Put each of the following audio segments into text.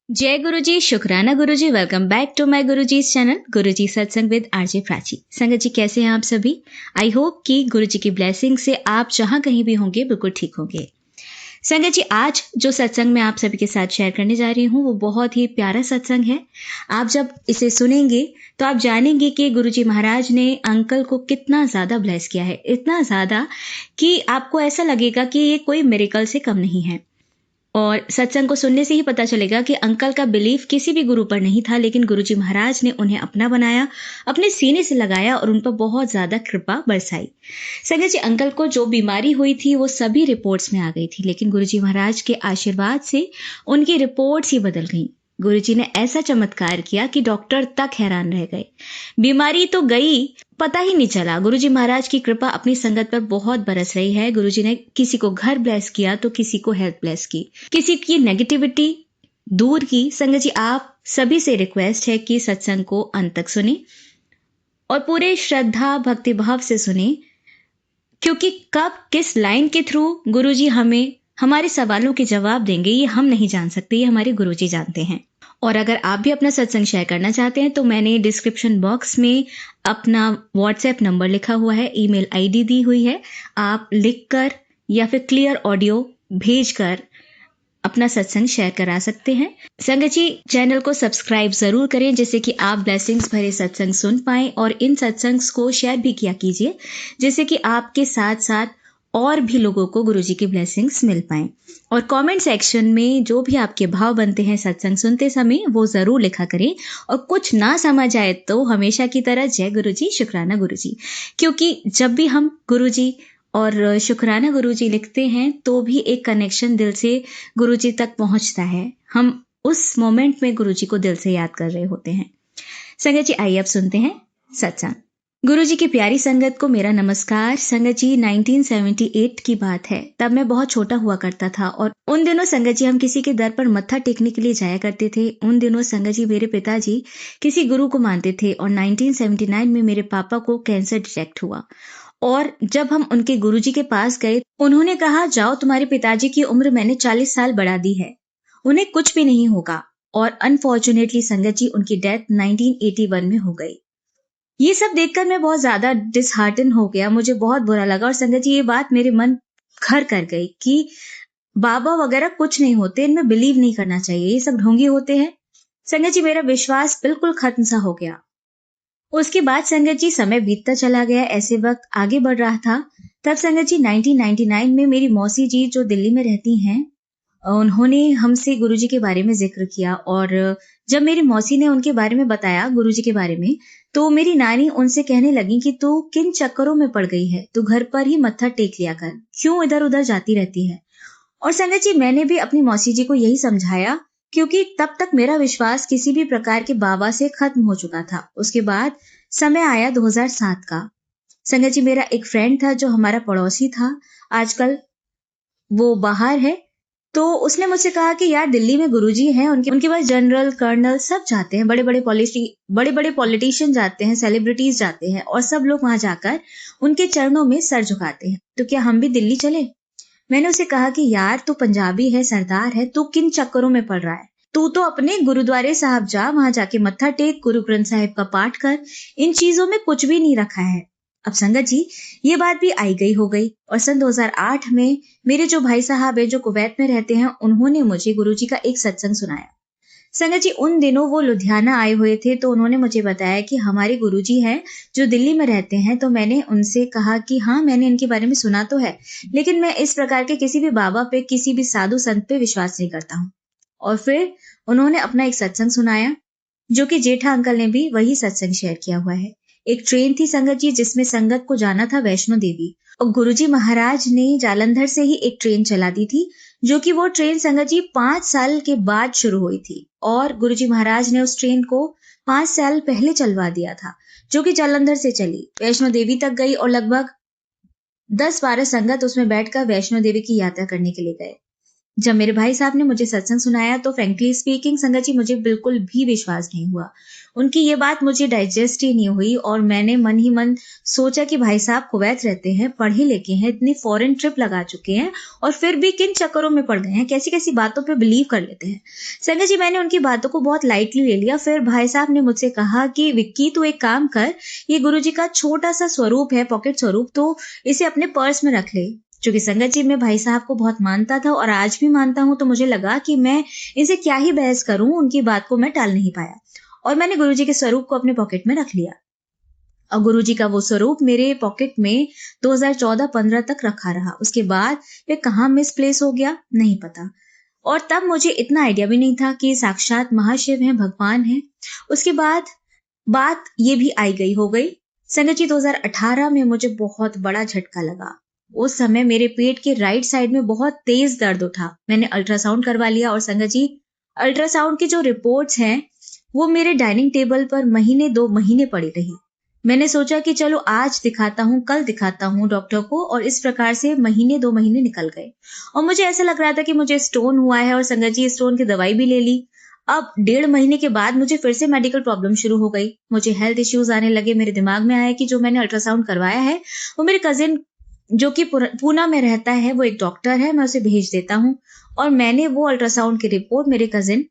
जय गुरु जी, शुक्राना गुरु जी। Welcome back to my Guru ji channel गुरु जी सत्संग विद आरजे प्राची। संगत जी, कैसे हैं आप सभी? आई होप कि गुरु जी की ब्लेसिंग से आप जहां कहीं भी होंगे बिल्कुल ठीक होंगे। संगत जी, आज जो सत्संग मैं आप सभी के साथ शेयर करने जा रही हूँ वो बहुत ही प्यारा सत्संग है। आप जब इसे सुनेंगे तो आप जानेंगे कि गुरु जी महाराज ने अंकल को कितना ज्यादा ब्लेस किया है, इतना ज्यादा कि आपको ऐसा लगेगा कि ये कोई मिरेकल से कम नहीं है। और सत्संग को सुनने से ही पता चलेगा कि अंकल का बिलीफ किसी भी गुरु पर नहीं था, लेकिन गुरुजी महाराज ने उन्हें अपना बनाया, अपने सीने से लगाया और उन पर बहुत ज्यादा कृपा बरसाई। संगत जी, अंकल को जो बीमारी हुई थी वो सभी रिपोर्ट्स में आ गई थी, लेकिन गुरुजी महाराज के आशीर्वाद से उनकी रिपोर्ट्स ही बदल गई। गुरुजी ने ऐसा चमत्कार किया कि डॉक्टर तक हैरान रह गए। बीमारी तो गई, पता ही नहीं चला। गुरुजी महाराज की कृपा अपनी संगत पर बहुत बरस रही है। गुरुजी ने किसी को घर ब्लेस किया तो किसी को हेल्थ ब्लेस की, किसी की नेगेटिविटी दूर की। संगत जी, आप सभी से रिक्वेस्ट है कि सत्संग को अंत तक सुने और पूरे श्रद्धा भक्ति भाव से सुने, क्योंकि कब किस लाइन के थ्रू गुरुजी हमें हमारे सवालों के जवाब देंगे ये हम नहीं जान सकते, ये हमारे गुरुजी जानते हैं। और अगर आप भी अपना सत्संग शेयर करना चाहते हैं तो मैंने डिस्क्रिप्शन बॉक्स में अपना व्हाट्सएप नंबर लिखा हुआ है, ईमेल आईडी दी हुई है। आप लिखकर या फिर क्लियर ऑडियो भेजकर अपना सत्संग शेयर करा सकते हैं। संगत जी, चैनल को सब्सक्राइब जरूर करें जिससे कि आप ब्लेसिंग्स भरे सत्संग सुन पाएं, और इन सत्संग्स को शेयर भी किया कीजिए जिससे कि आपके साथ साथ और भी लोगों को गुरुजी की ब्लेसिंग्स मिल पाएं। और कमेंट सेक्शन में जो भी आपके भाव बनते हैं सत्संग सुनते समय वो जरूर लिखा करें। और कुछ ना समझ आए तो हमेशा की तरह जय गुरुजी, शुक्राना गुरुजी, क्योंकि जब भी हम गुरुजी और शुक्राना गुरुजी लिखते हैं तो भी एक कनेक्शन दिल से गुरुजी तक पहुंचता है। हम उस मोमेंट में गुरुजी को दिल से याद कर रहे होते हैं। संगत जी, आइए अब सुनते हैं सत्संग। गुरुजी की प्यारी संगत को मेरा नमस्कार। संगत जी, 1978 की बात है, तब मैं बहुत छोटा हुआ करता था और उन दिनों संगत जी हम किसी के दर पर मत्था टेकने के लिए जाया करते थे। उन दिनों संगत जी मेरे पिताजी किसी गुरु को मानते थे और 1979 में मेरे पापा को कैंसर डिटेक्ट हुआ। और जब हम उनके गुरुजी के पास गए, उन्होंने कहा, जाओ, तुम्हारे पिताजी की उम्र मैंने 40 साल बढ़ा दी है, उन्हें कुछ भी नहीं होगा। और अनफॉर्चुनेटली संगत जी उनकी डेथ 1981 में हो गई। ये सब देखकर मैं बहुत ज्यादा डिसहार्टन हो गया, मुझे बहुत बुरा लगा। और संगत जी, ये बात मेरे मन घर कर गई कि बाबा वगैरह कुछ नहीं होते, इनमें बिलीव नहीं करना चाहिए, ये सब ढोंगी होते हैं। संगत जी, मेरा विश्वास बिल्कुल खत्म सा हो गया। उसके बाद संगत जी समय बीतता चला गया, ऐसे वक्त आगे बढ़ रहा था। तब संगत जी 1999 में मेरी मौसी जी जो दिल्ली में रहती हैं, उन्होंने हमसे गुरुजी के बारे में जिक्र किया। और जब मेरी मौसी ने उनके बारे में बताया, गुरुजी के बारे में, तो मेरी नानी उनसे कहने लगी कि तू किन चक्करों में पड़ गई है, तू घर पर ही मत्था टेक लिया कर, क्यों इधर उधर जाती रहती है। और संगत जी, मैंने भी अपनी मौसी जी को यही समझाया, क्योंकि तब तक मेरा विश्वास किसी भी प्रकार के बाबा से खत्म हो चुका था। उसके बाद समय आया 2007 का। संगत जी, मेरा एक फ्रेंड था जो हमारा पड़ोसी था, आजकल वो बाहर है। तो उसने मुझसे कहा कि यार, दिल्ली में गुरुजी हैं, उनके उनके पास जनरल कर्नल सब जाते हैं, बड़े बड़े पॉलिटिशियन जाते हैं, सेलिब्रिटीज जाते हैं, और सब लोग वहां जाकर उनके चरणों में सर झुकाते हैं, तो क्या हम भी दिल्ली चले? मैंने उसे कहा कि यार, तू पंजाबी है, सरदार है, तू किन चक्करों में पड़ रहा है? तू तो अपने गुरुद्वारे साहब जा, वहां जाके मत्था टेक, गुरु ग्रंथ साहिब का पाठ कर, इन चीजों में कुछ भी नहीं रखा है। अब संगत जी, ये बात भी आई गई हो गई। और सन 2008 में मेरे जो भाई साहब है जो कुवैत में रहते हैं, उन्होंने मुझे गुरुजी का एक सत्संग सुनाया। संगत जी, उन दिनों वो लुधियाना आए हुए थे, तो उन्होंने मुझे बताया कि हमारे गुरुजी हैं जो दिल्ली में रहते हैं। तो मैंने उनसे कहा कि हाँ, मैंने इनके बारे में सुना तो है, लेकिन मैं इस प्रकार के किसी भी बाबा पे, किसी भी साधु संत पे विश्वास नहीं करता हूँ। और फिर उन्होंने अपना एक सत्संग सुनाया, जो कि जेठा अंकल ने भी वही सत्संग शेयर किया हुआ है। एक ट्रेन थी संगत जी, जिसमें संगत को जाना था वैष्णो देवी, और गुरुजी महाराज ने जालंधर से ही एक ट्रेन चला दी थी, जो कि वो ट्रेन संगत जी 5 साल के बाद शुरू हुई थी। और गुरुजी महाराज ने उस ट्रेन को 5 साल पहले चलवा दिया था, जो कि जालंधर से चली, वैष्णो देवी तक गई, और लगभग 10-12 संगत उसमें बैठकर वैष्णो देवी की यात्रा करने के लिए गए। जब मेरे भाई साहब ने मुझे सत्संग सुनाया तो फ्रैंकली स्पीकिंग संगत जी मुझे बिल्कुल भी विश्वास नहीं हुआ। उनकी ये बात मुझे डाइजेस्ट ही नहीं हुई और मैंने मन ही मन सोचा कि भाई साहब कुवैत रहते हैं, पढ़े लिखे हैं, इतनी फॉरेन ट्रिप लगा चुके हैं और फिर भी किन चक्करों में पड़ गए हैं, कैसी-कैसी बातों पे बिलीव कर लेते हैं। संगत जी मैंने उनकी बातों को बहुत लाइटली ले लिया। फिर भाई साहब ने मुझसे कहा कि विक्की तू एक काम कर, ये गुरुजी का छोटा-सा स्वरूप है, पॉकेट स्वरूप, तो इसे अपने पर्स में रख ले। चूंकि संगत जी मैं भाई साहब को बहुत मानता था और आज भी मानता हूं, तो मुझे लगा कि मैं इनसे क्या ही बहस करूं, उनकी बात को मैं टाल नहीं पाया और मैंने गुरुजी के स्वरूप को अपने पॉकेट में रख लिया। और गुरुजी का वो स्वरूप मेरे पॉकेट में 2014-15 तक रखा रहा। उसके बाद वे कहाँ मिसप्लेस हो गया नहीं पता। और तब मुझे इतना आइडिया भी नहीं था कि साक्षात महाशिव हैं, भगवान हैं। उसके बाद बात ये भी आई गई हो गई। संगत जी 2018 में मुझे बहुत बड़ा झटका लगा। उस समय मेरे पेट के राइट साइड में बहुत तेज दर्द उठा। मैंने अल्ट्रासाउंड करवा लिया और संगत जी अल्ट्रासाउंड की जो रिपोर्ट्स हैं वो मेरे डाइनिंग टेबल पर महीने 2 महीने पड़ी रही। मैंने सोचा कि चलो आज दिखाता हूँ, कल दिखाता हूँ डॉक्टर को, और इस प्रकार से महीने 2 महीने निकल गए और मुझे ऐसा लग रहा था कि मुझे स्टोन हुआ है और संगत जी स्टोन की दवाई भी ले ली। अब 1.5 महीने के बाद मुझे फिर से मेडिकल प्रॉब्लम शुरू हो गई। मुझे हेल्थ इश्यूज आने लगे। मेरे दिमाग में आया कि जो मैंने अल्ट्रासाउंड करवाया है वो मेरे कजिन जो कि पूना में रहता है, वो एक डॉक्टर है, मैं उसे भेज देता हूँ। और मैंने वो अल्ट्रासाउंड की रिपोर्ट मेरे कजिन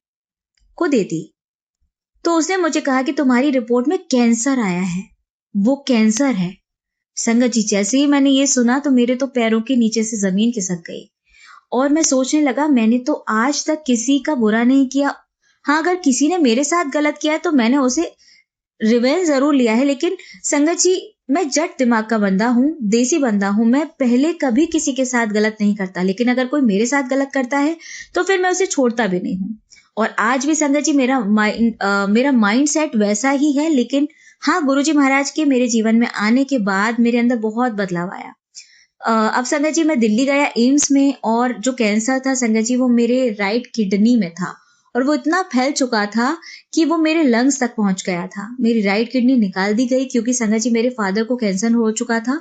को दे दी। तो उसने मुझे कहा कि तुम्हारी रिपोर्ट में कैंसर आया है। वो कैंसर है। संगत जी जैसे ही मैंने ये सुना तो मेरे तो पैरों के नीचे से जमीन खिसक गई और मैं सोचने लगा मैंने तो आज तक किसी का बुरा नहीं किया। हाँ, अगर किसी ने मेरे साथ गलत किया है तो मैंने उसे रिवेंज जरूर लिया है, लेकिन संगत जी मैं जट दिमाग का बंदा हूँ, देसी बंदा हूँ। मैं पहले कभी किसी के साथ गलत नहीं करता, लेकिन अगर कोई मेरे साथ गलत करता है तो फिर मैं उसे छोड़ता भी नहीं हूँ। और आज भी संगत जी मेरा माइंड सेट वैसा ही है, लेकिन हाँ, गुरुजी महाराज के मेरे जीवन में आने के बाद मेरे अंदर बहुत बदलाव आया। अब संगत जी मैं दिल्ली गया एम्स में, और जो कैंसर था संगत जी वो मेरे राइट किडनी में था और वो इतना फैल चुका था कि वो मेरे लंग्स तक पहुंच गया था। मेरी राइट किडनी निकाल दी गई क्योंकि संगत जी मेरे फादर को कैंसर हो चुका था।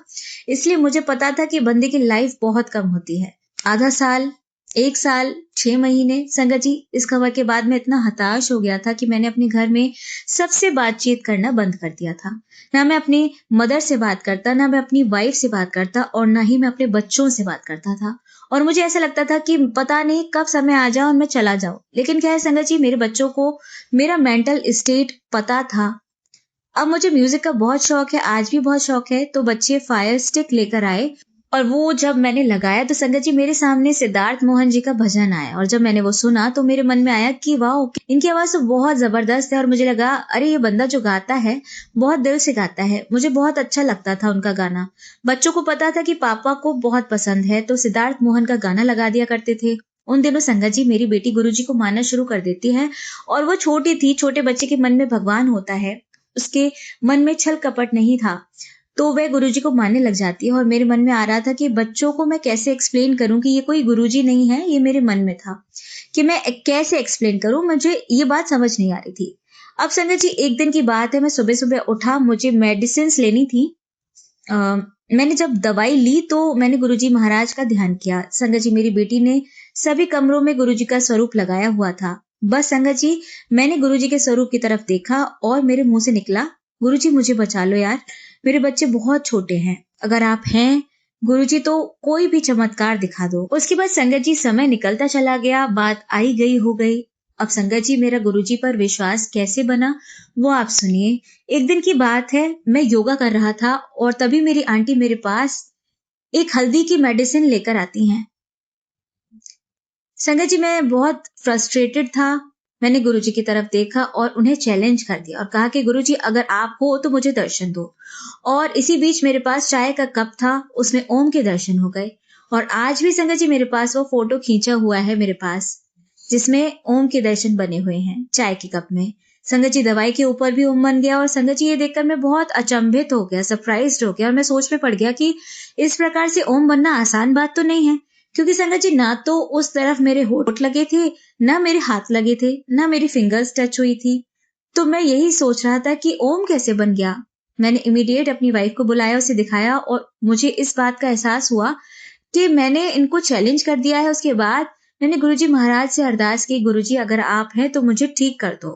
इसलिए मुझे पता था कि बंदे की लाइफ बहुत कम होती है। आधा साल, 1 साल, 6 महीने संगत जी इस खबर के बाद मैं इतना हताश हो गया था कि मैंने अपने घर में सबसे बातचीत करना बंद कर दिया था। ना मैं अपनी मदर से बात करता, ना मैं अपनी वाइफ से बात करता और ना ही मैं अपने बच्चों से बात करता था। और मुझे ऐसा लगता था कि पता नहीं कब समय आ जाए और मैं चला जाऊं। लेकिन क्या है संगत जी, मेरे बच्चों को मेरा मेंटल स्टेट पता था। अब मुझे म्यूजिक का बहुत शौक है, आज भी बहुत शौक है। तो बच्चे फायर स्टिक लेकर आए और वो जब मैंने लगाया तो संगत जी मेरे सामने सिद्धार्थ मोहन जी का भजन आया और जब मैंने वो सुना तो मेरे मन में आया कि वाह, इनकी आवाज तो बहुत जबरदस्त है। और मुझे लगा अरे ये बंदा जो गाता है बहुत दिल से गाता है। मुझे बहुत अच्छा लगता था उनका गाना। बच्चों को पता था कि पापा को बहुत पसंद है तो सिद्धार्थ मोहन का गाना लगा दिया करते थे। उन दिनों संगत जी मेरी बेटी गुरुजी को मानना शुरू कर देती है और वो छोटी थी। छोटे बच्चे के मन में भगवान होता है, उसके मन में छल कपट नहीं था, तो वह गुरुजी को मानने लग जाती है। और मेरे मन में आ रहा था कि बच्चों को मैं कैसे एक्सप्लेन करूं कि ये कोई गुरुजी नहीं है। ये मेरे मन में था कि मैं कैसे एक्सप्लेन करूं, मुझे ये बात समझ नहीं आ रही थी। अब संगत जी एक दिन की बात है, मैं सुबह सुबह उठा, मुझे मेडिसिन लेनी थी। मैंने जब दवाई ली तो मैंने गुरुजी महाराज का ध्यान किया। संगत जी मेरी बेटी ने सभी कमरों में गुरुजी का स्वरूप लगाया हुआ था। बस संगत जी मैंने गुरुजी के स्वरूप की तरफ देखा और मेरे मुंह से निकला, गुरुजी मुझे बचा लो यार, मेरे बच्चे बहुत छोटे हैं, अगर आप हैं गुरुजी तो कोई भी चमत्कार दिखा दो। उसके बाद संगत जी समय निकलता चला गया, बात आई गई हो गई। अब संगत जी मेरा गुरुजी पर विश्वास कैसे बना वो आप सुनिए। एक दिन की बात है, मैं योगा कर रहा था और तभी मेरी आंटी मेरे पास एक हल्दी की मेडिसिन लेकर आती हैं। संगत जी मैं बहुत फ्रस्ट्रेटेड था। मैंने गुरुजी की तरफ देखा और उन्हें चैलेंज कर दिया और कहा कि गुरुजी अगर आप हो तो मुझे दर्शन दो। और इसी बीच मेरे पास चाय का कप था, उसमें ओम के दर्शन हो गए। और आज भी संगत जी मेरे पास वो फोटो खींचा हुआ है मेरे पास, जिसमें ओम के दर्शन बने हुए हैं चाय के कप में। संगत जी दवाई के ऊपर भी ओम बन गया और संगत जी ये देखकर मैं बहुत अचंभित हो गया, सरप्राइज्ड हो गया और मैं सोच में पड़ गया कि इस प्रकार से ओम बनना आसान बात तो नहीं है। क्योंकि संगत जी ना तो उस तरफ मेरे होठ लगे थे, ना मेरे हाथ लगे थे, ना मेरी फिंगर्स टच हुई थी। तो मैं यही सोच रहा था कि ओम कैसे बन गया। मैंने इमीडिएट अपनी वाइफ को बुलाया, उसे दिखाया और मुझे इस बात का एहसास हुआ कि मैंने इनको चैलेंज कर दिया है। उसके बाद मैंने गुरुजी महाराज से अरदास की, गुरुजी अगर आप हैं तो मुझे ठीक कर दो।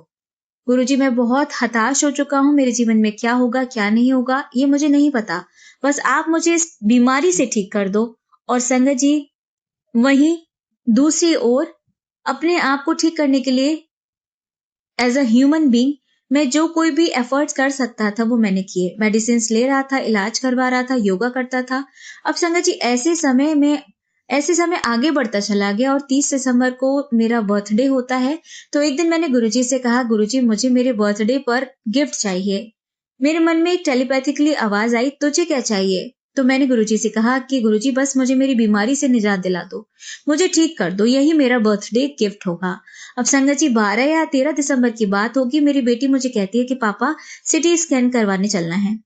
गुरुजी मैं बहुत हताश हो चुका हूँ, मेरे जीवन में क्या होगा क्या नहीं होगा ये मुझे नहीं पता, बस आप मुझे इस बीमारी से ठीक कर दो। और संगत जी, वहीं दूसरी ओर अपने आप को ठीक करने के लिए एज अ ह्यूमन बीइंग मैं जो कोई भी एफर्ट्स कर सकता था वो मैंने किए। मेडिसिन ले रहा था, इलाज करवा रहा था, योगा करता था। अब संगत जी ऐसे समय आगे बढ़ता चला गया और 30 दिसंबर को मेरा बर्थडे होता है। तो एक दिन मैंने गुरुजी से कहा, गुरुजी मुझे मेरे बर्थडे पर गिफ्ट चाहिए। मेरे मन में एक टेलीपैथिकली आवाज आई, तुझे क्या चाहिए? तो मैंने गुरुजी से कहा कि गुरुजी बस मुझे मेरी बीमारी से निजात दिला दो, मुझे ठीक कर दो, यही मेरा बर्थडे गिफ्ट होगा। अब संगत जी 12 या 13 दिसंबर की बात होगी, मेरी बेटी मुझे कहती है कि पापा सिटी स्कैन करवाने चलना है।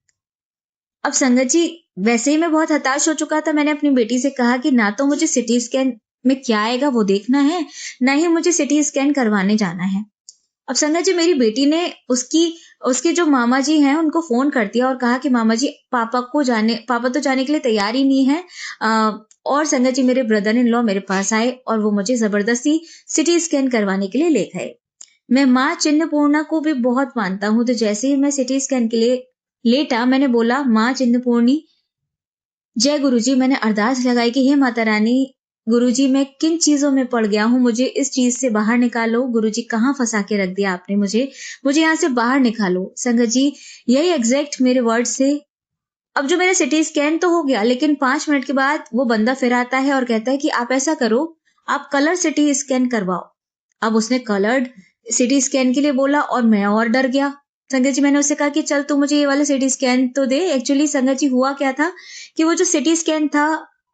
अब संगत जी वैसे ही मैं बहुत हताश हो चुका था। मैंने अपनी बेटी से कहा कि ना तो मुझे सिटी स्कैन में क्या आएगा वो देखना है, ना ही मुझे सिटी स्कैन करवाने जाना है। अब संगत जी मेरी बेटी ने उसके जो मामा जी हैं उनको फोन कर दिया और कहा कि मामा जी पापा तो जाने के लिए तैयार ही नहीं है। और संगत जी मेरे ब्रदर इन लॉ मेरे पास आए और वो मुझे जबरदस्ती सिटी स्कैन करवाने के लिए ले गए। मैं माँ चिन्नपूर्णा को भी बहुत मानता हूँ, तो जैसे ही मैं सिटी स्कैन के लिए लेटा मैंने बोला, माँ चिन्नपूर्णी जय गुरुजी। मैंने अरदास लगाई कि हे माता रानी, गुरुजी मैं किन चीजों में पड़ गया हूँ, मुझे इस चीज से बाहर निकालो। गुरुजी कहाँ फंसा के रख दिया आपने मुझे यहाँ से बाहर निकालो। संगत जी यही एग्जैक्ट मेरे वर्ड्स थे। अब जो मेरा सिटी स्कैन तो हो गया, लेकिन 5 मिनट के बाद वो बंदा फिर आता है और कहता है कि आप ऐसा करो, आप कलर सिटी स्कैन करवाओ। अब उसने कलर्ड सिटी स्कैन के लिए बोला और मैं और डर गया। संगत जी मैंने उससे कहा कि चल तू मुझे ये वाला सिटी स्कैन तो दे। एक्चुअली संगत जी हुआ क्या था कि वो जो सिटी स्कैन था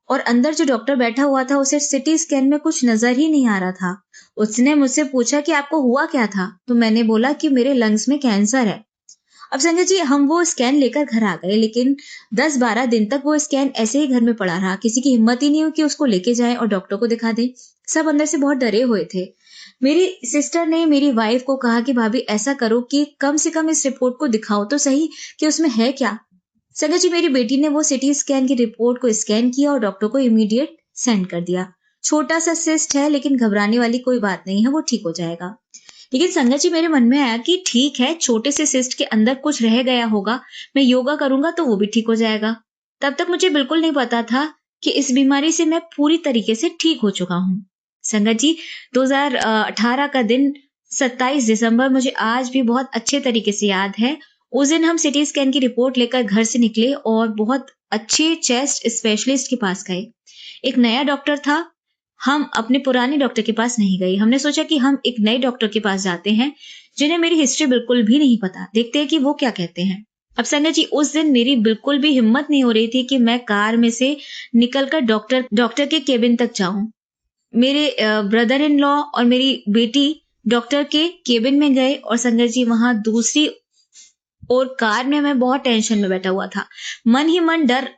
और अंदर जो डॉक्टर बैठा हुआ था उसे सिटी स्कैन में कुछ नजर ही नहीं आ रहा था। उसने मुझसे पूछा कि आपको हुआ क्या था, तो मैंने बोला कि मेरे लंग्स में कैंसर है। अब संजय जी हम वो स्कैन लेकर घर आ गए, लेकिन 10-12 दिन तक वो स्कैन ऐसे ही घर में पड़ा रहा। किसी की हिम्मत ही नहीं हुई कि उसको लेके जाए और डॉक्टर को दिखा दे। सब अंदर से बहुत डरे हुए थे। मेरी सिस्टर ने मेरी वाइफ को कहा कि भाभी ऐसा करो कि कम से कम इस रिपोर्ट को दिखाओ तो सही कि उसमें है क्या। संजय जी मेरी बेटी ने वो सिटी स्कैन की रिपोर्ट को स्कैन किया और डॉक्टर को इमीडिएट सेंड कर दिया। छोटा सा सिस्ट है, लेकिन घबराने वाली कोई बात नहीं है, वो ठीक हो जाएगा। लेकिन संगत जी मेरे मन में आया कि ठीक है, छोटे से सिस्ट के अंदर कुछ रह गया होगा, मैं योगा करूंगा तो वो भी ठीक हो जाएगा। तब तक मुझे बिल्कुल नहीं पता था कि इस बीमारी से मैं पूरी तरीके से ठीक हो चुका हूँ। संगत जी 2018 का दिन 27 दिसंबर मुझे आज भी बहुत अच्छे तरीके से याद है। उस दिन हम सिटी स्कैन की रिपोर्ट लेकर घर से निकले और बहुत अच्छे चेस्ट स्पेशलिस्ट के पास गए। एक नया डॉक्टर था। हम अपने पुराने डॉक्टर के पास नहीं गए। हमने सोचा कि हम एक नए डॉक्टर के पास जाते हैं, जिन्हें मेरी हिस्ट्री बिल्कुल भी नहीं पता। देखते हैं कि वो क्या कहते हैं। अब संगत जी उस दिन मेरी बिल्कुल भी हिम्मत नहीं हो रही थी कि मैं कार में से निकलकर डॉक्टर के केबिन तक जाऊं। मेरे ब्रदर इन लॉ और मेरी बेटी डॉक्टर के केबिन में गए और संगत जी वहां दूसरी और कार में मैं बहुत टेंशन में बैठा हुआ था। मन ही मन डर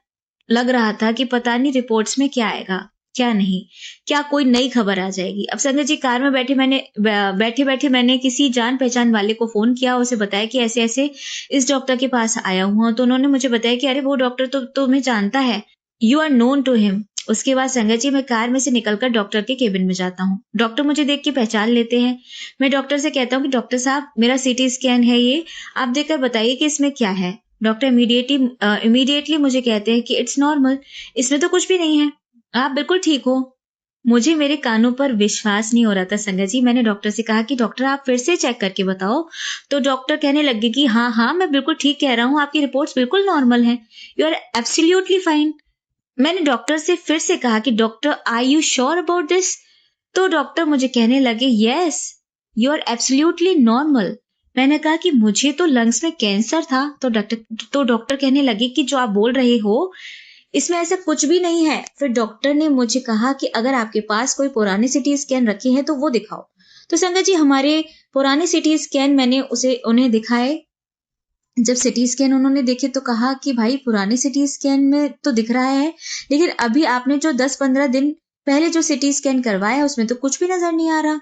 लग रहा था कि पता नहीं रिपोर्ट्स में क्या आएगा, क्या नहीं, क्या कोई नई खबर आ जाएगी। अब संगत जी कार में बैठे बैठे मैंने किसी जान पहचान वाले को फोन किया, उसे बताया कि ऐसे ऐसे इस डॉक्टर के पास आया हुआ। तो उन्होंने मुझे बताया कि अरे वो डॉक्टर तो तुम्हें जानता है, you are known to him. उसके बाद संगत जी मैं कार में से निकलकर डॉक्टर के केबिन में जाता हूँ। डॉक्टर मुझे देख के पहचान लेते हैं। मैं डॉक्टर से कहता हूँ कि डॉक्टर साहब मेरा सिटी स्कैन है ये, आप देखकर बताइए कि इसमें क्या है। डॉक्टर इमीडिएटली मुझे कहते हैं कि इट्स नॉर्मल, इसमें तो कुछ भी नहीं है, आप बिल्कुल ठीक हो। मुझे मेरे कानों पर विश्वास नहीं हो रहा था संगत जी। मैंने डॉक्टर से कहा कि डॉक्टर आप फिर से चेक करके बताओ। तो डॉक्टर कहने लगे कि हाँ हाँ मैं बिल्कुल ठीक कह रहा हूँ, आपकी रिपोर्ट्स बिल्कुल नॉर्मल हैं, यू आर एब्सोल्युटली फाइन। मैंने डॉक्टर से फिर से कहा कि doctor are you sure about this. तो डॉक्टर मुझे कहने लगे yes you are absolutely normal. मैंने कहा कि मुझे तो लंग्स में कैंसर था। तो डॉक्टर कहने लगे कि जो आप बोल रहे हो इसमें ऐसा कुछ भी नहीं है। फिर डॉक्टर ने मुझे कहा कि अगर आपके पास कोई पुराने सिटी स्कैन रखे हैं तो वो दिखाओ। तो संगत जी हमारे पुराने सिटी स्कैन मैंने उन्हें दिखाए। जब सिटी स्कैन उन्होंने देखे तो कहा कि भाई पुराने सिटी स्कैन में तो दिख रहा है, लेकिन अभी आपने जो 10-15 दिन पहले जो सिटी स्कैन करवाया उसमें तो कुछ भी नजर नहीं आ रहा।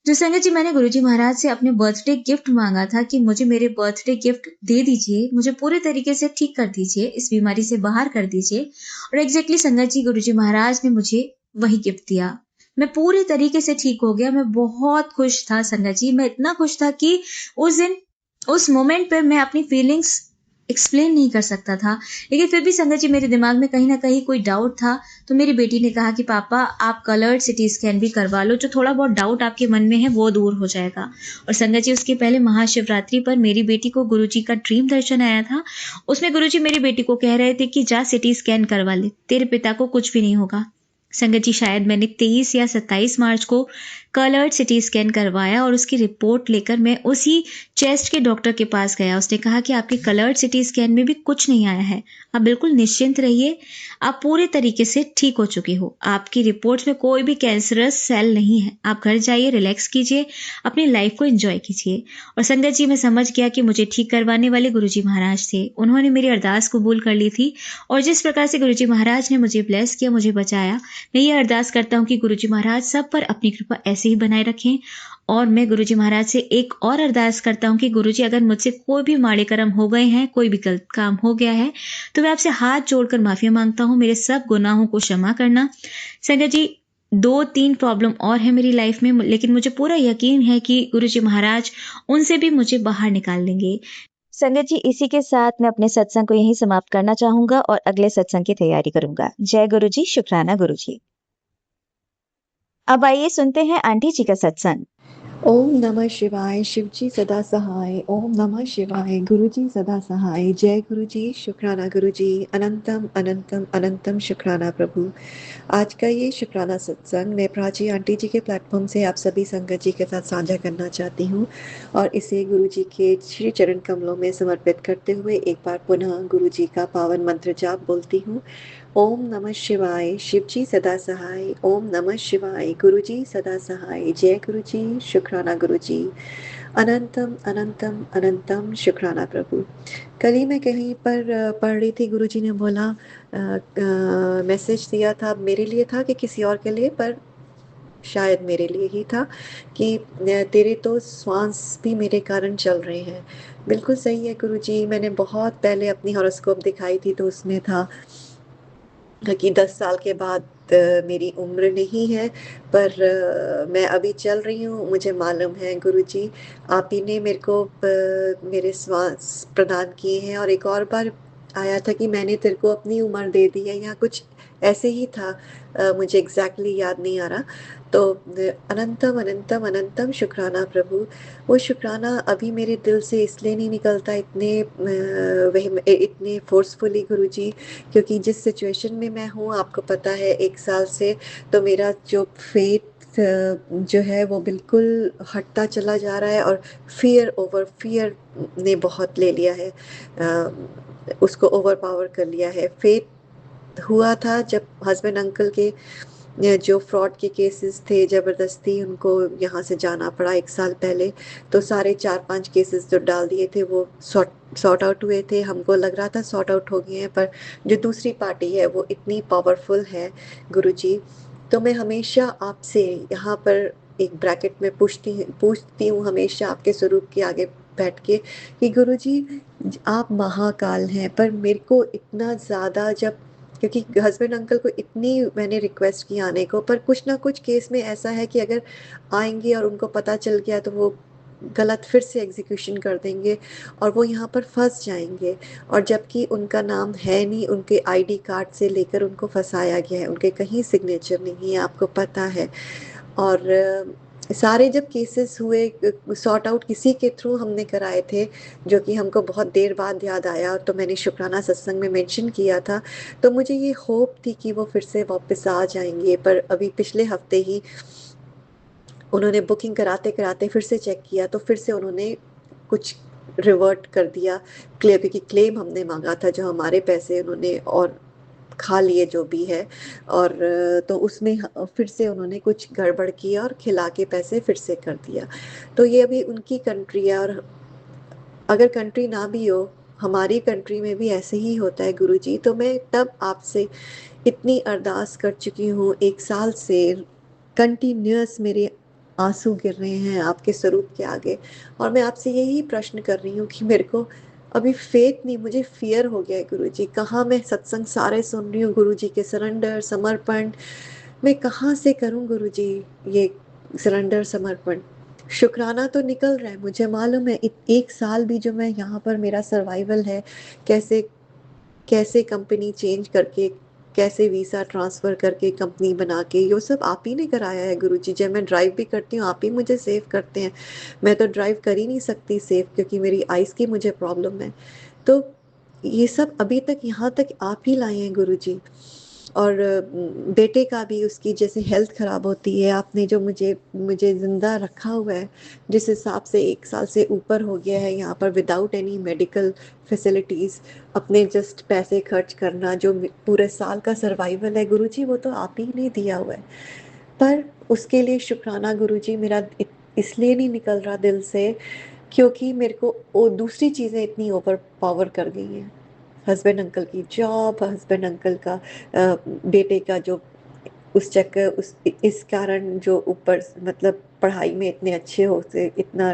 जो संगत जी मैंने गुरुजी महाराज से अपने बर्थडे गिफ्ट मांगा था कि मुझे मेरे बर्थडे गिफ्ट दे दीजिए, मुझे पूरे तरीके से ठीक कर दीजिए, इस बीमारी से बाहर कर दीजिए। और एग्जैक्टली संगत जी गुरुजी महाराज ने मुझे वही गिफ्ट दिया। मैं पूरी तरीके से ठीक हो गया। मैं बहुत खुश था संगत जी, मैं इतना खुश था कि उस दिन, उस मोमेंट पे मैं अपनी फीलिंग्स एक्सप्लेन नहीं कर सकता था। लेकिन फिर भी संगत जी मेरे दिमाग में कहीं न कहीं कोई डाउट था, तो मेरी बेटी ने कहा कि पापा आप कलर्ड सिटी स्कैन भी करवा लो, जो थोड़ा बहुत डाउट आपके मन में है वो दूर हो जाएगा। और संगत जी उसके पहले महाशिवरात्रि पर मेरी बेटी को गुरुजी का ड्रीम दर्शन आया था। उसमें गुरुजी मेरी बेटी को कह रहे थे कि जा सिटी स्कैन करवा ले, तेरे पिता को कुछ भी नहीं होगा। संगत जी शायद मैंने 23 या 27 मार्च को कलर्ड सिटी स्कैन करवाया और उसकी रिपोर्ट लेकर मैं उसी चेस्ट के डॉक्टर के पास गया। उसने कहा कि आपके कलर्ड सिटी स्कैन में भी कुछ नहीं आया है, आप बिल्कुल निश्चिंत रहिए, आप पूरे तरीके से ठीक हो चुकी हो, आपकी रिपोर्ट्स में कोई भी कैंसरस सेल नहीं है, आप घर जाइए, रिलैक्स कीजिए, अपनी लाइफ को एंजॉय कीजिए। और संगत जी मैं समझ गया कि मुझे ठीक करवाने वाले गुरुजी महाराज थे। उन्होंने मेरी अरदास कबूल कर ली थी और जिस प्रकार से गुरुजी महाराज ने मुझे ब्लेस किया, मुझे बचाया, मैं ये अरदास करता हूँ कि गुरुजी महाराज सब पर अपनी कृपा ऐसे ही बनाए रखें। और मैं गुरुजी महाराज से एक और अरदास करता हूँ कि गुरुजी अगर मुझसे कोई भी माड़े कर्म हो गए हैं, कोई भी गलत काम हो गया है, तो मैं आपसे हाथ जोड़कर माफी मांगता हूँ, मेरे सब गुनाहों को क्षमा करना। संगत जी 2-3 प्रॉब्लम और है मेरी लाइफ में, लेकिन मुझे पूरा यकीन है कि गुरुजी महाराज उनसे भी मुझे बाहर निकाल लेंगे। संगत जी इसी के साथ मैं अपने सत्संग को यहीं समाप्त करना चाहूंगा और अगले सत्संग की तैयारी करूंगा। जय गुरु जी, शुक्राना गुरु जी। अब आइए सुनते हैं आंटी जी का सत्संग। ओम नमः शिवाय, शिवजी सदा सहाय। ओम नमः शिवाय, गुरुजी सदा सहाय। जय गुरुजी, शुक्राना गुरुजी, अनंतम अनंतम अनंतम शुक्राना प्रभु। आज का ये शुक्राना सत्संग मैं प्राची आंटी जी के प्लेटफॉर्म से आप सभी संगत जी के साथ साझा करना चाहती हूँ और इसे गुरुजी के श्री चरण कमलों में समर्पित करते हुए एक बार पुनः गुरुजी का पावन मंत्र जाप बोलती हूँ। ओम नमः शिवाय, शिवजी सदा सहाय। ओम नमः शिवाय, गुरुजी सदा सहाय। जय गुरुजी, शुक्राना गुरुजी, अनंतम अनंतम अनंतम शुक्राना प्रभु। कल ही मैं कहीं पर पढ़ रही थी, गुरुजी ने बोला, मैसेज दिया था, मेरे लिए था कि किसी और के लिए, पर शायद मेरे लिए ही था कि तेरे तो श्वास भी मेरे कारण चल रहे हैं। बिल्कुल सही है गुरुजी। मैंने बहुत पहले अपनी हॉरोस्कोप दिखाई थी तो उसमें था कि 10 साल के बाद मेरी उम्र नहीं है, पर मैं अभी चल रही हूँ। मुझे मालूम है गुरुजी, आप ही ने मेरे को मेरे श्वास प्रदान किए हैं। और एक और बार आया था कि मैंने तेरे को अपनी उम्र दे दी है, या कुछ ऐसे ही था, मुझे एग्जैक्टली याद नहीं आ रहा। तो अनंतम अनंतम अनंतम शुक्राना प्रभु। वो शुक्राना अभी मेरे दिल से इसलिए नहीं निकलता इतने इतने फोर्सफुली गुरुजी, क्योंकि जिस सिचुएशन में मैं हूँ आपको पता है, 1 साल से तो मेरा जो फेथ जो है वो बिल्कुल हटता चला जा रहा है और फियर ओवर फियर ने बहुत ले लिया है, उसको ओवर पावर कर लिया है। फेथ हुआ था जब हस्बैंड अंकल के जो फ्रॉड के केसेस थे, ज़बरदस्ती उनको यहाँ से जाना पड़ा 1 साल पहले, तो सारे 4-5 केसेस जो डाल दिए थे वो सॉर्ट आउट हुए थे। हमको लग रहा था सॉर्ट आउट हो गए हैं, पर जो दूसरी पार्टी है वो इतनी पावरफुल है गुरुजी। तो मैं हमेशा आपसे यहाँ पर एक ब्रैकेट में पूछती हूँ हमेशा आपके स्वरूप के आगे बैठ के कि गुरुजी आप महाकाल हैं, पर मेरे को इतना ज़्यादा, जब क्योंकि हस्बैंड अंकल को इतनी मैंने रिक्वेस्ट की आने को, पर कुछ ना कुछ केस में ऐसा है कि अगर आएंगे और उनको पता चल गया तो वो गलत फिर से एग्जीक्यूशन कर देंगे और वो यहाँ पर फंस जाएंगे। और जबकि उनका नाम है नहीं, उनके आईडी कार्ड से लेकर उनको फंसाया गया है, उनके कहीं सिग्नेचर नहीं है, आपको पता है। और सारे जब केसेस हुए सॉर्ट आउट किसी के थ्रू हमने कराए थे, जो कि हमको बहुत देर बाद याद आया, तो मैंने शुक्राना सत्संग में मेंशन किया था। तो मुझे ये होप थी कि वो फिर से वापस आ जाएंगे, पर अभी पिछले हफ्ते ही उन्होंने बुकिंग कराते कराते फिर से चेक किया तो फिर से उन्होंने कुछ रिवर्ट कर दिया क्लियर, क्योंकि क्लेम हमने मांगा था, जो हमारे पैसे उन्होंने और खा लिए जो भी है। और तो उसमें फिर से उन्होंने कुछ गड़बड़ किया और खिला के पैसे फिर से कर दिया। तो ये अभी उनकी कंट्री है, और अगर कंट्री ना भी हो, हमारी कंट्री में भी ऐसे ही होता है गुरुजी। तो मैं तब आपसे इतनी अरदास कर चुकी हूँ, 1 साल से कंटिन्यूअस मेरे आंसू गिर रहे हैं आपके स्वरूप के आगे, और मैं आपसे यही प्रश्न कर रही हूँ कि मेरे को अभी फेथ नहीं, मुझे फियर हो गया है गुरुजी। कहाँ मैं सत्संग सारे सुन रही हूँ गुरुजी के, सरेंडर, समर्पण, मैं कहाँ से करूँ गुरुजी ये सरेंडर, समर्पण? शुक्राना तो निकल रहा है, मुझे मालूम है। 1 साल भी जो मैं यहाँ पर मेरा सर्वाइवल है, कैसे कैसे कंपनी चेंज करके, कैसे वीज़ा ट्रांसफ़र करके कंपनी बना के, ये सब आप ही ने कराया है गुरुजी। जब मैं ड्राइव भी करती हूँ, आप ही मुझे सेव करते हैं। मैं तो ड्राइव कर ही नहीं सकती सेफ, क्योंकि मेरी आइज़ की मुझे प्रॉब्लम है। तो ये सब अभी तक यहाँ तक आप ही लाए हैं गुरुजी। और बेटे का भी, उसकी जैसे हेल्थ ख़राब होती है, आपने जो मुझे मुझे ज़िंदा रखा हुआ है, जिस हिसाब से 1 साल से ऊपर हो गया है यहाँ पर विदाउट एनी मेडिकल फैसिलिटीज़, अपने जस्ट पैसे खर्च करना, जो पूरे साल का सर्वाइवल है गुरुजी, वो तो आप ही ने दिया हुआ है। पर उसके लिए शुक्राना गुरुजी, मेरा इसलिए नहीं निकल रहा दिल से, क्योंकि मेरे को वो दूसरी चीज़ें इतनी ओवर पावर कर गई हैं। हस्बैंड अंकल की जॉब, हस्बैंड अंकल का बेटे का जो उस चक्कर, उस इस कारण जो ऊपर मतलब पढ़ाई में इतने अच्छे होते, इतना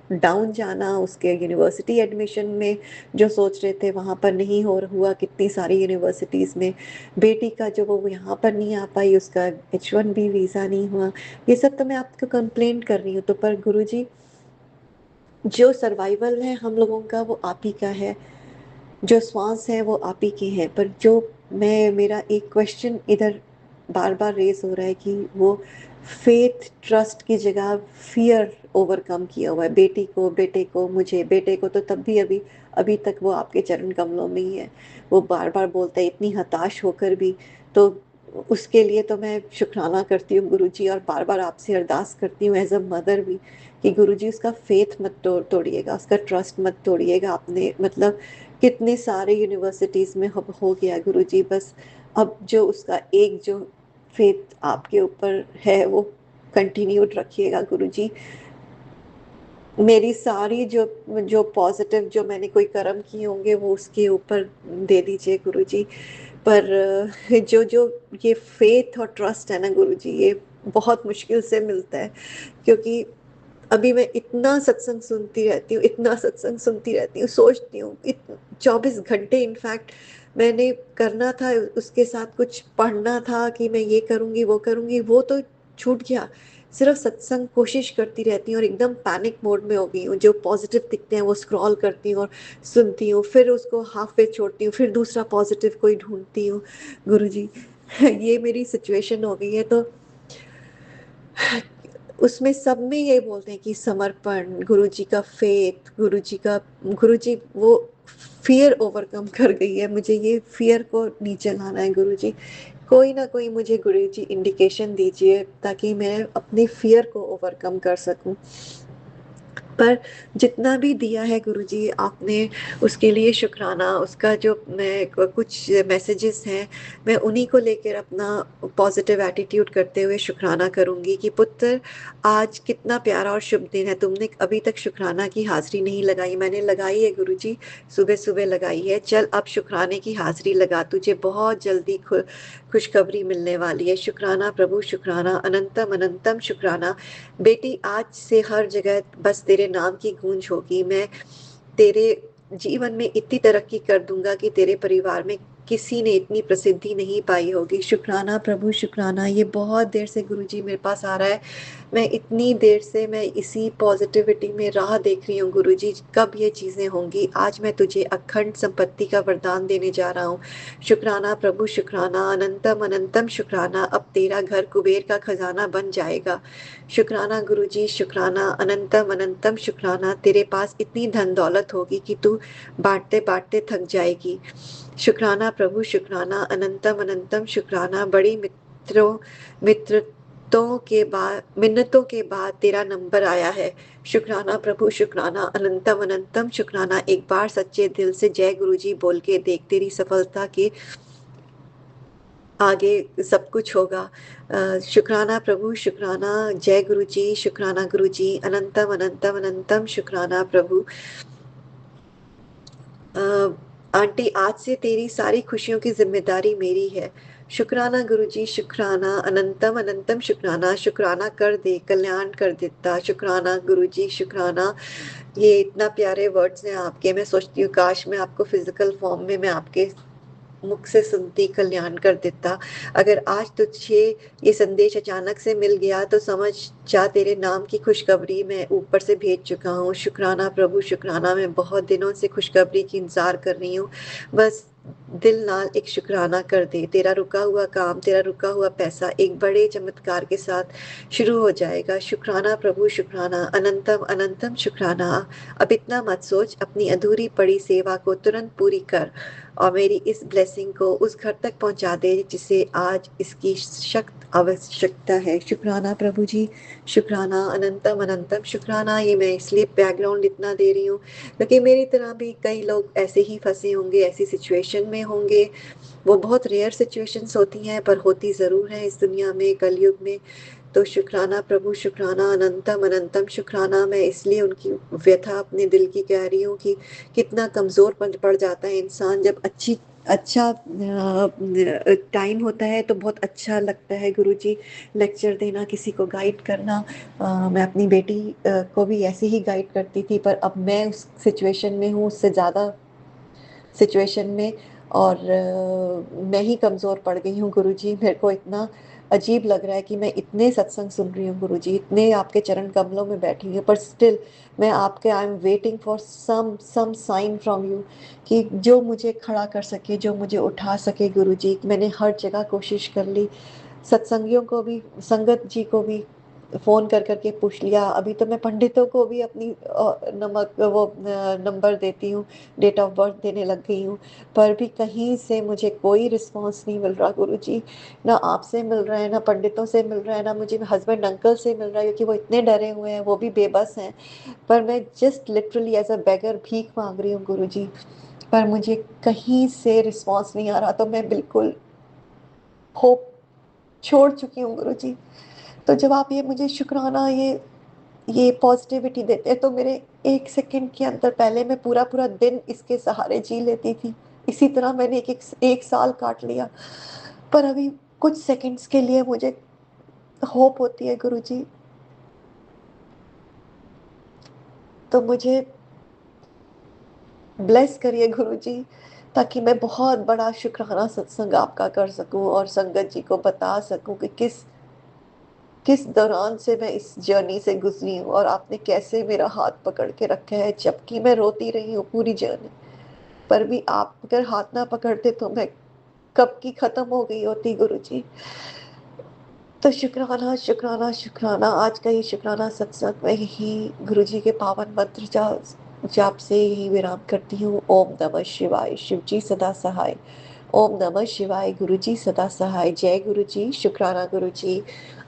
डाउन जाना, उसके यूनिवर्सिटी एडमिशन में जो सोच रहे थे वहाँ पर नहीं हो हुआ, कितनी सारी यूनिवर्सिटीज़ में। बेटी का जो वो यहाँ पर नहीं आ पाई, उसका H1B वीज़ा नहीं हुआ। ये सब तो मैं आपको कंप्लेंट कर रही हूँ, तो पर गुरुजी जो सर्वाइवल है हम लोगों का वो आप ही का है, जो श्वास है वो आप ही के हैं। पर जो मैं, मेरा एक क्वेश्चन इधर बार बार रेस हो रहा है कि वो फेथ ट्रस्ट की जगह फियर ओवरकम किया हुआ है। बेटी को, बेटे को, मुझे, बेटे को तो तब भी अभी अभी तक वो आपके चरण कमलों में ही है। वो बार बार बोलता है, इतनी हताश होकर भी। तो उसके लिए तो मैं शुक्राना करती हूँ गुरुजी, और बार बार आपसे अरदास करती हूँ एज अ मदर भी, कि गुरुजी उसका फेथ मत तोड़िएगा, उसका ट्रस्ट मत तोड़िएगा। आपने मतलब कितने सारे यूनिवर्सिटीज़ में हो गया गुरुजी, बस अब जो उसका एक जो फेथ आपके ऊपर है वो कंटिन्यूड रखिएगा गुरुजी। मेरी सारी जो जो पॉजिटिव जो मैंने कोई कर्म किए होंगे वो उसके ऊपर दे दीजिए गुरुजी। पर जो जो ये फेथ और ट्रस्ट है ना गुरुजी, ये बहुत मुश्किल से मिलता है, क्योंकि अभी मैं इतना सत्संग सुनती रहती हूँ, इतना सत्संग सुनती रहती हूँ, सोचती हूँ 24 घंटे इनफैक्ट मैंने करना था, उसके साथ कुछ पढ़ना था कि मैं ये करूँगी वो करूँगी, वो तो छूट गया। सिर्फ सत्संग कोशिश करती रहती हूँ, और एकदम पैनिक मोड में हो गई हूँ। जो पॉजिटिव दिखते हैं वो स्क्रॉल करती हूँ और सुनती हूँ, फिर उसको हाफ वे छोड़ती हूँ, फिर दूसरा पॉजिटिव कोई ढूंढती हूँ गुरुजी। ये मेरी सिचुएशन हो गई है। तो उसमें सब में ये बोलते हैं कि समर्पण, गुरुजी का फेथ, गुरुजी का, गुरुजी वो फियर ओवरकम कर गई है मुझे, ये फियर को नीचे लाना है गुरुजी। कोई ना कोई मुझे गुरुजी इंडिकेशन दीजिए, ताकि मैं अपनी फियर को ओवरकम कर सकूं। पर जितना भी दिया है गुरुजी आपने, उसके लिए शुक्राना। उसका जो मैं कुछ मैसेजेस हैं, मैं उन्हीं को लेकर अपना पॉजिटिव एटीट्यूड करते हुए शुक्राना करूंगी कि पुत्र, आज कितना प्यारा और शुभ दिन है, तुमने अभी तक शुक्राना की हाजिरी नहीं लगाई। मैंने लगाई है गुरुजी, सुबह सुबह लगाई है। चल अब शुक्राने की हाजिरी लगा, तुझे बहुत जल्दी खुशखबरी मिलने वाली है। शुक्राना प्रभु, शुक्राना, अनंतम अनंतम शुक्राना। बेटी, आज से हर जगह बस तेरे नाम की गूंज होगी। मैं तेरे जीवन में इतनी तरक्की कर दूंगा कि तेरे परिवार में किसी ने इतनी प्रसिद्धि नहीं पाई होगी। शुक्राना प्रभु, शुक्राना। ये बहुत देर से गुरुजी मेरे पास आ रहा है, मैं इतनी देर से मैं इसी पॉजिटिविटी में राह देख रही हूँ गुरुजी, कब ये चीज़ें होंगी। आज मैं तुझे अखंड संपत्ति का वरदान देने जा रहा हूँ। शुक्राना प्रभु, शुक्राना, अनंतम अनंतम शुक्राना। अब तेरा घर कुबेर का खजाना बन जाएगा। शुक्राना गुरुजी, शुक्राना, अनंतम अनंतम शुक्राना। तेरे पास इतनी धन दौलत होगी कि तू बांटते बांटते थक जाएगी। शुक्राना प्रभु, शुक्राना, अनंतम अनंतम शुक्राना। बड़ी मित्रतों के बाद, मिन्नतों के बाद तेरा नंबर आया है। शुक्राना प्रभु, शुक्राना, अनंतम अनंतम शुक्राना। एक बार सच्चे दिल से जय गुरुजी बोल के देख, तेरी सफलता के आगे सब कुछ होगा। शुक्राना प्रभु, शुक्राना, जय गुरुजी, शुक्राना गुरुजी, अनंतम अनंतम अनंतम शुक्राना प्रभु। आंटी, आज से तेरी सारी खुशियों की जिम्मेदारी मेरी है। शुक्राना गुरुजी, शुक्राना, अनंतम अनंतम शुक्राना। शुक्राना कर दे, कल्याण कर देता। शुक्राना गुरुजी, शुक्राना। ये इतना प्यारे वर्ड्स हैं आपके, मैं सोचती हूँ काश मैं आपको फिजिकल फॉर्म में मैं आपके मुख से सुनती कल्याण कर देता। अगर आज तुझे ये संदेश अचानक से मिल गया तो समझ जा तेरे नाम की खुशखबरी मैं ऊपर से भेज चुका हूँ। शुक्राना प्रभु शुक्राना, मैं बहुत दिनों से खुशखबरी की इंतजार कर रही हूँ। बस दिल नाल एक शुक्राना कर दे। तेरा रुका हुआ काम, तेरा रुका हुआ पैसा एक बड़े चमत्कार के साथ शुरू हो जाएगा। शुक्राना प्रभु शुक्राना, अनंतम अनंतम शुक्राना। अब इतना मत सोच, अपनी अधूरी पड़ी सेवा को तुरंत पूरी कर और मेरी इस ब्लेसिंग को उस घर तक पहुंचा दे जिसे आज इसकी सख्त आवश्यकता है। शुक्राना प्रभु जी, शुक्राना, अनंतम अनंतम शुक्राना। ये मैं इसलिए बैकग्राउंड इतना दे रही हूँ क्योंकि मेरी तरह भी कई लोग ऐसे ही फंसे होंगे, ऐसी सिचुएशन में होंगे। वो बहुत रेयर सिचुएशंस होती हैं पर होती ज़रूर हैं इस दुनिया में, कलयुग में। तो शुक्राना प्रभु शुक्राना, अनंतम अनंतम शुक्राना। मैं इसलिए उनकी व्यथा अपने दिल की कह रही हूँ कि कितना कमज़ोर पड़ जाता है इंसान जब अच्छा टाइम होता है तो बहुत अच्छा लगता है गुरुजी लेक्चर देना, किसी को गाइड करना। मैं अपनी बेटी को भी ऐसे ही गाइड करती थी पर अब मैं उस सिचुएशन में हूँ, उससे ज़्यादा सिचुएशन में। और मैं ही कमज़ोर पड़ गई हूँ गुरुजी। मेरे को इतना अजीब लग रहा है कि मैं इतने सत्संग सुन रही हूँ गुरुजी, इतने आपके चरण कमलों में बैठी हूँ, पर स्टिल मैं आपके I am waiting for some sign from you कि जो मुझे खड़ा कर सके, जो मुझे उठा सके गुरुजी। मैंने हर जगह कोशिश कर ली, सत्संगियों को भी, संगत जी को भी फोन कर करके पूछ लिया। अभी तो मैं पंडितों को भी अपनी नंबर देती हूँ, डेट ऑफ बर्थ देने लग गई हूँ, पर भी कहीं से मुझे कोई रिस्पांस नहीं मिल रहा गुरुजी। ना आपसे मिल रहा है, ना पंडितों से मिल रहा है, ना मुझे हस्बैंड अंकल से मिल रहा है क्योंकि वो इतने डरे हुए हैं, वो भी बेबस हैं। पर मैं जस्ट लिटरली एज अ बेगर भीख मांग रही हूँ गुरुजी, पर मुझे कहीं से रिस्पांस नहीं आ रहा। तो मैं बिल्कुल होप छोड़ चुकी हूँ गुरुजी। तो जब आप ये मुझे शुक्राना, ये पॉजिटिविटी देते हैं तो मेरे एक सेकंड के अंदर, पहले मैं पूरा पूरा दिन इसके सहारे जी लेती थी, इसी तरह मैंने एक साल काट लिया। पर अभी कुछ सेकंड्स के लिए मुझे होप होती है गुरुजी। तो मुझे ब्लेस करिए गुरुजी, ताकि मैं बहुत बड़ा शुक्राना सत्संग आपका कर सकूं और संगत जी को बता सकूं कि किस किस दौरान से मैं इस जर्नी से गुजरी हूँ और आपने कैसे मेरा हाथ पकड़ के रखा है, जबकि मैं रोती रही हूँ पूरी जर्नी। पर भी आप अगर हाथ ना पकड़ते तो मैं कब की खत्म हो गई होती गुरुजी। तो शुक्राना शुक्राना शुक्राना। आज का ये शुक्राना सत्संग मैं यही गुरुजी के पावन मंत्र जाप से यही विराम करती हूँ। ओम नमः शिवाय, शिव जी सदा सहाय। ओम नमः शिवाय, गुरु जी सदा सहाय। जय गुरु जी, शुक्राना गुरु जी,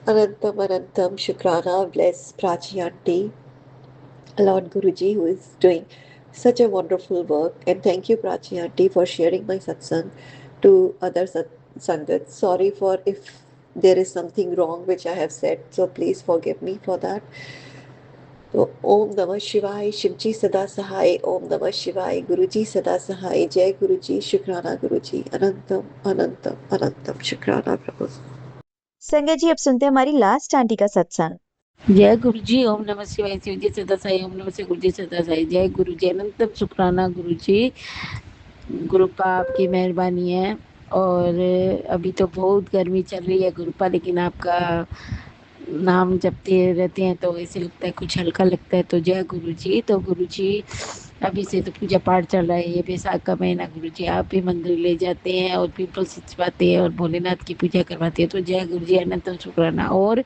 अनंतम अनंतम शुक्राना। Bless Prachi aunty, Lord Guruji, who is doing such a wonderful work. And thank you, Prachi Aunty, for sharing my satsang to other sangats. Sorry for if there is something wrong which I have said, so please forgive me for that. तो ओम नमः शिवाय, शिवजी सदा सहाय। ओम नमः शिवाय, गुरुजी सदा सहाय। जय गुरुजी, शुक्राना गुरुजी, अनंतम अनंतम अनंतम शुक्राना प्रभु। संगत जी, अब सुनते हैं हमारी लास्ट आंटी का सत्संग। जय गुरु जी। ओम नमः शिवाय, शिव जी सदा साई। ओम नमः शिवाय, गुरु जी सदा साई। जय गुरु जी, अनंतम शुक्राना गुरु जी। गुरु का आपकी मेहरबानी है। और अभी तो बहुत गर्मी चल रही है गुरुपा, लेकिन आपका नाम जपते रहते हैं तो ऐसे लगता है कुछ हल्का लगता है। तो जय गुरु जी। तो गुरु जी, अभी से तो पूजा पाठ चल रहा है, ये बैसाख का महीना गुरु जी आप भी मंदिर ले जाते हैं और पीपल सिंचवाते हैं और भोलेनाथ की पूजा करवाते हैं। तो जय गुरु जी, अनंतम शुक्राना। और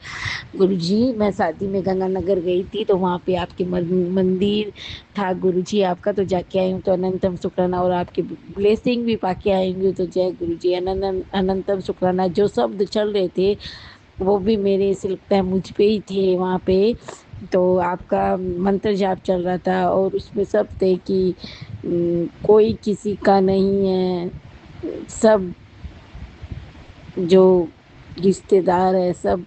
गुरुजी, मैं शादी में गंगानगर गई थी तो वहाँ पे आपके मंदिर था गुरुजी आपका, तो जाके आई हूँ। तो अनंतम शुक्राना, और आपकी ब्लेसिंग भी पाके आएंगी। तो जय गुरुजी, अनंतम शुक्राना। जो शब्द चल रहे थे वो भी मेरे ऐसे लगता है मुझ पे ही थे वहाँ पे। तो आपका मंत्र जाप चल रहा था और उसमें सब थे कि कोई किसी का नहीं है, सब जो रिश्तेदार है सब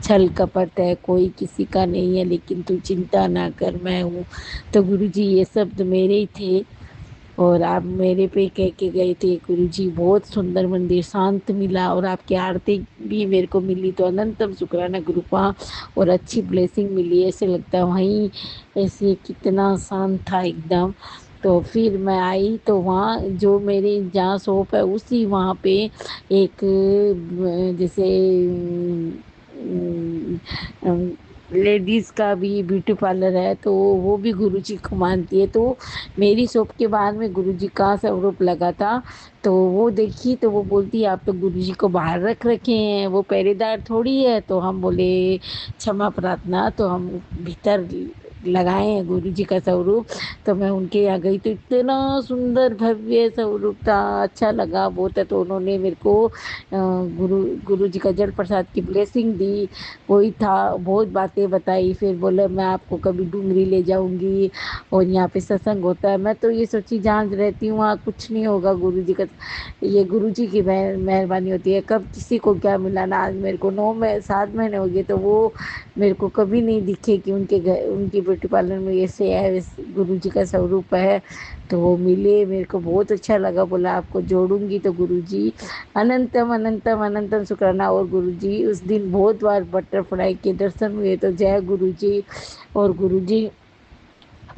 छल कपट है, कोई किसी का नहीं है, लेकिन तू चिंता ना कर, मैं हूँ। तो गुरुजी, ये शब्द मेरे ही थे और आप मेरे पे कह के गए थे गुरुजी। बहुत सुंदर मंदिर, शांत मिला और आपकी आरती भी मेरे को मिली। तो अनंतम शुक्राना गुरुपा, और अच्छी ब्लेसिंग मिली। ऐसे लगता है वहीं ऐसे कितना शांत था एकदम। तो फिर मैं आई तो वहाँ जो मेरी जहाँ शॉप है उसी वहाँ पे एक जैसे लेडीज़ का भी ब्यूटी पार्लर है, तो वो भी गुरुजी को मानती है। तो मेरी शॉप के बाहर में गुरुजी का स्वरूप लगा था, तो वो देखी तो वो बोलती है आप तो गुरुजी को बाहर रख रखे हैं, वो पहरेदार थोड़ी है। तो हम बोले क्षमा प्रार्थना, तो हम भीतर लगाए हैं गुरुजी का स्वरूप। तो मैं उनके यहाँ गई तो इतना सुंदर भव्य स्वरूप था, अच्छा लगा बहुत है। तो उन्होंने मेरे को गुरुजी का जल प्रसाद की ब्लेसिंग दी, वही था, बहुत बातें बताई। फिर बोले मैं आपको कभी डूंगरी ले जाऊंगी और यहाँ पे सत्संग होता है। मैं तो ये सोची जहाँ रहती हूँ वहाँ कुछ नहीं होगा, गुरुजी का, ये गुरुजी की मेहरबानी होती है। कब किसी को क्या मिला ना, आज मेरे को 7 महीने हो गए तो वो मेरे को कभी नहीं दिखे कि उनके घर उनकी ब्यूटी पार्लर में ऐसे है, गुरुजी का स्वरूप है। तो वो मिले, मेरे को बहुत अच्छा लगा। बोला आपको जोड़ूंगी तो गुरुजी अनंतम अनंतम अनंतम शुक्राना। और गुरुजी उस दिन बहुत बार बटरफ्लाई के दर्शन हुए, तो जय गुरुजी। और गुरुजी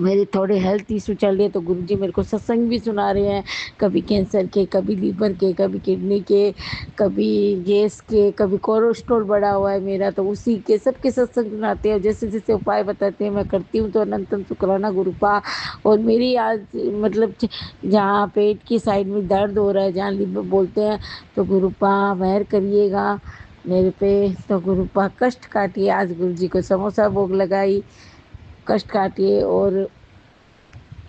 मेरे थोड़े हेल्थ इशू चल रहे, तो गुरुजी मेरे को सत्संग भी सुना रहे हैं, कभी कैंसर के, कभी लीवर के, कभी किडनी के, कभी गैस के, कभी कोलेस्ट्रॉल बढ़ा हुआ है मेरा, तो उसी के सबके सत्संग सुनाते हैं। जैसे जैसे उपाय बताते हैं मैं करती हूँ। तो अनंतम शुक्राना गुरुपा। और मेरी आज मतलब जहाँ पेट की साइड में दर्द हो रहा है, जहाँ लीवर बोलते हैं, तो गुरुपा मेहर करिएगा मेरे पे। तो गुरुपा कष्ट काटिए। आज गुरुजी को समोसा भोग लगाई, कष्ट काटिए। और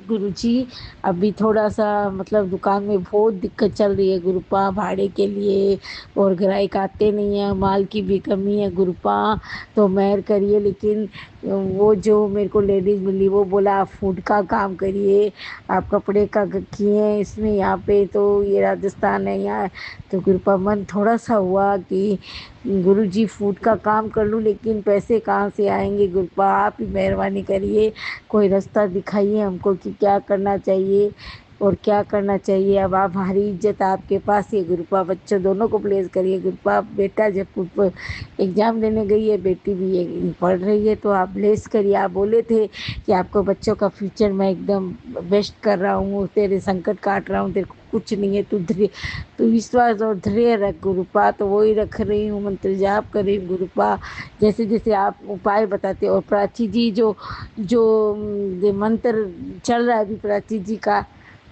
गुरुजी अभी थोड़ा सा मतलब दुकान में बहुत दिक्कत चल रही है गुरुपा, भाड़े के लिए, और ग्राहक आते नहीं है, माल की भी कमी है गुरुपा। तो मेहर करिए। लेकिन वो जो मेरे को लेडीज़ मिली वो बोला आप फूड का काम करिए, आप कपड़े का किए इसमें, यहाँ पे तो ये राजस्थान है यहाँ। तो गुरुपा मन थोड़ा सा हुआ कि गुरुजी फूड का काम कर लूँ, लेकिन पैसे कहाँ से आएंगे गुरुपा, आप ही मेहरबानी करिए, कोई रास्ता दिखाइए हमको कि क्या करना चाहिए और क्या करना चाहिए। अब आप हमारी इज्जत आपके पास ही है गुरुपा, बच्चों दोनों को प्लेस करिए गुरुपा। बेटा जब एग्ज़ाम देने गई है, बेटी भी पढ़ रही है, तो आप ब्लेस करिए। आप बोले थे कि आपको बच्चों का फ्यूचर मैं एकदम बेस्ट कर रहा हूँ, तेरे संकट काट रहा हूँ, तेरे को कुछ नहीं है, तू विश्वास और धैर्य रख गुरुपा। तो वही रख रही हूँ, मंत्र जाप कर रही हूँ गुरुपा, जैसे जैसे आप उपाय बताते। और प्राची जी जो जो मंत्र चल रहा है अभी, प्राची जी का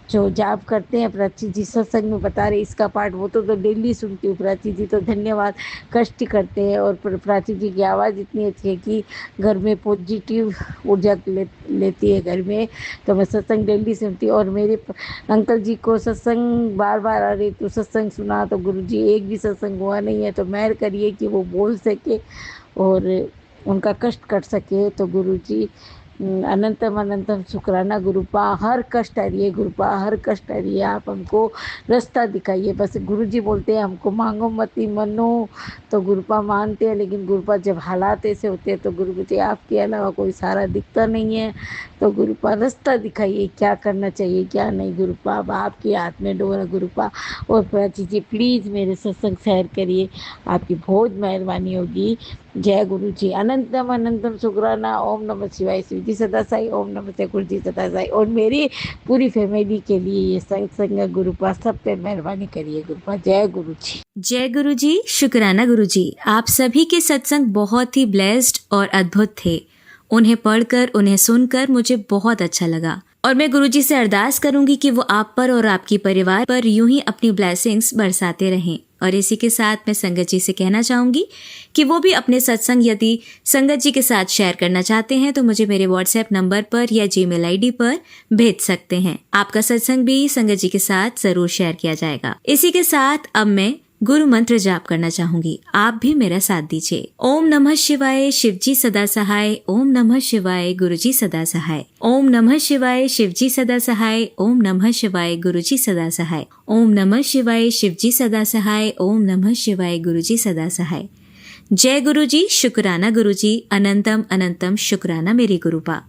जो जाप करते हैं, प्राची जी सत्संग में बता रहे इसका पाठ, वो तो डेली सुनती हूँ। प्राची जी तो धन्यवाद, कष्ट करते हैं। और प्राची जी की आवाज़ इतनी अच्छी है कि घर में पॉजिटिव ऊर्जा लेती है घर में। तो मैं सत्संग डेली सुनती हूँ। और मेरे अंकल जी को सत्संग बार बार आ रही, तो सत्संग सुना तो गुरुजी एक भी सत्संग हुआ नहीं है, तो मेहर करिए कि वो बोल सके और उनका कष्ट कट सके। तो गुरुजी अनंतम अनंतम शुक्राना गुरुपा। हर कष्ट हरिए गुरुपा, हर कष्ट हरिए, आप हमको रास्ता दिखाइए। बस गुरुजी बोलते हैं हमको मांगो मती मनो, तो गुरुपा मानते हैं। लेकिन गुरुपा जब हालात ऐसे होते हैं तो गुरुजी आपके अलावा कोई सहारा दिखता नहीं है। तो गुरुपा रास्ता दिखाइए, क्या करना चाहिए क्या नहीं गुरुपा, अब आपके हाथ में डोर है गुरुपा। और प्राची जी प्लीज़ मेरे सत्संग शेयर करिए, आपकी बहुत मेहरबानी होगी। जय गुरु जी। अनंतम अनंतम शुक्राना। ओम नमः शिवाय, शिव जी सदा साई, ओम नमस्ते गुरु जी सदा साई। और मेरी पूरी फैमिली के लिए ये सत्संग गुरुपा, सब पे मेहरबानी करिए गुरुपा। जय गुरु जी। जय गुरु जी, शुक्राना गुरु जी। आप सभी के सत्संग बहुत ही ब्लेस्ड और अद्भुत थे। उन्हें पढ़कर, उन्हें सुनकर मुझे बहुत अच्छा लगा। और मैं गुरुजी से अरदास करूंगी कि वो आप पर और आपकी परिवार पर यूं ही अपनी ब्लेसिंग्स बरसाते रहें। और इसी के साथ मैं संगत जी से कहना चाहूंगी कि वो भी अपने सत्संग यदि संगत जी के साथ शेयर करना चाहते हैं तो मुझे मेरे व्हाट्सएप नंबर पर या जीमेल आईडी पर भेज सकते हैं। आपका सत्संग भी संगत जी के साथ जरूर शेयर किया जाएगा। इसी के साथ अब मैं गुरु मंत्र जाप करना चाहूंगी, आप भी मेरा साथ दीजिए। ओम नमः शिवाय, शिव जी सदा सहाय। ओम नमः शिवाय, गुरु जी सदा सहाय। ओम नमः शिवाय, शिव जी सदा सहाय। ओम नमः शिवाय, गुरु जी सदा सहाय। ओम नमः शिवाय, शिव जी सदा सहाय। ओम नमः शिवाय, गुरु जी सदा सहाय। जय गुरु जी, शुक्राना गुरु जी। अनंतम अनंतम शुक्राना मेरी गुरुपा।